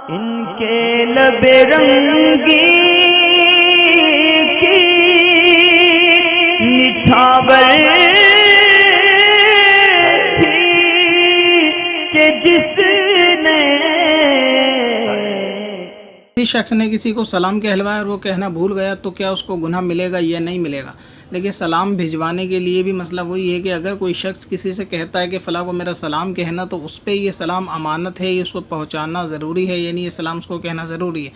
इनके लबे रंगी की निछावर थी कि जिसने किसी शख्स ने किसी को सलाम कहलवाया और वो कहना भूल गया तो क्या उसको गुनाह मिलेगा या नहीं मिलेगा। देखिए, सलाम भिजवाने के लिए भी मसला वही है कि अगर कोई शख्स किसी से कहता है कि फ़लाँ को मेरा सलाम कहना, तो उस पर ये सलाम अमानत है, ये उसको पहुंचाना ज़रूरी है, यानी ये सलाम उसको कहना ज़रूरी है।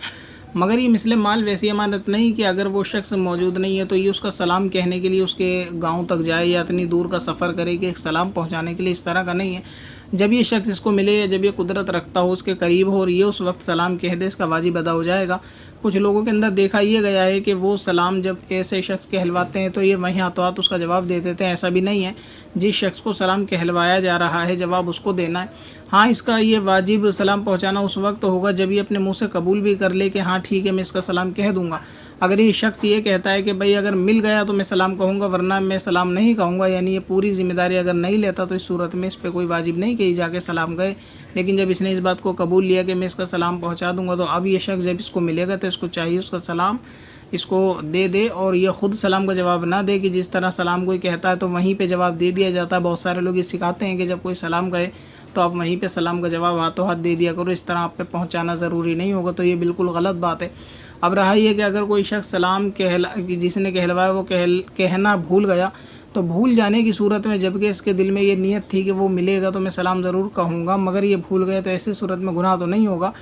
मगर ये मिसले माल वैसी अमानत नहीं कि अगर वो शख्स मौजूद नहीं है तो ये उसका सलाम कहने के लिए उसके गांव तक जाए या इतनी दूर का सफ़र करे कि एक सलाम पहुंचाने के लिए, इस तरह का नहीं है। जब ये शख्स इसको मिले या जब ये कुदरत रखता हो, उसके करीब हो और ये उस वक्त सलाम कह दे, इसका वाजिब अदा हो जाएगा। कुछ लोगों के अंदर देखा ये गया है कि वो सलाम जब ऐसे शख्स कहलवाते हैं तो ये वहीं हाथों हाथ उसका जवाब दे देते हैं। ऐसा भी नहीं है, जिस शख्स को सलाम कहलवाया जा रहा है जवाब उसको देना है। हाँ, इसका ये वाजिब सलाम पहुंचाना उस वक्त होगा जब ये अपने मुंह से कबूल भी कर ले कि हाँ ठीक है, मैं इसका सलाम कह दूंगा। अगर ये शख्स ये कहता है कि भाई अगर मिल गया तो मैं सलाम कहूँगा वरना मैं सलाम नहीं कहूँगा, यानी ये पूरी जिम्मेदारी अगर नहीं लेता, तो इस सूरत में इस पर कोई वाजिब नहीं कि जाके सलाम गए। लेकिन जब इसने इस बात को कबूल लिया कि मैं इसका सलाम पहुँचा दूँगा, तो अब ये शख्स जब इसको मिलेगा तो इसको चाहिए उसका सलाम इसको दे दे और ये ख़ुद सलाम का जवाब ना दे कि जिस तरह सलाम कोई कहता है तो वहीं पे जवाब दे दिया जाता है। बहुत सारे लोग ये सिखाते हैं कि जब कोई सलाम कहे तो आप वहीं पे सलाम का जवाब हाथों हाथ दे दिया करो, इस तरह आप पे पहुंचाना ज़रूरी नहीं होगा। तो ये बिल्कुल गलत बात है। अब रहा ये कि अगर कोई शख्स सलाम जिसने कहलवाया वो कहना भूल गया, तो भूल जाने की सूरत में जबकि इसके दिल में ये नीयत थी कि वो मिलेगा तो मैं सलाम ज़रूर कहूँगा, मगर ये भूल गया, तो ऐसी सूरत में गुनाह तो नहीं होगा।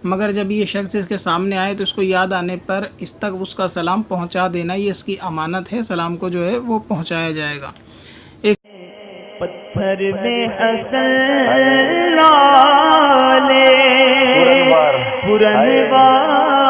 मगर जब ये शख्स इसके सामने आए तो इसको याद आने पर इस तक उसका सलाम पहुँचा देना, ये इसकी अमानत है, सलाम को जो है वो पहुँचाया जाएगा। एक पत्थर में असल लाले पुरनवार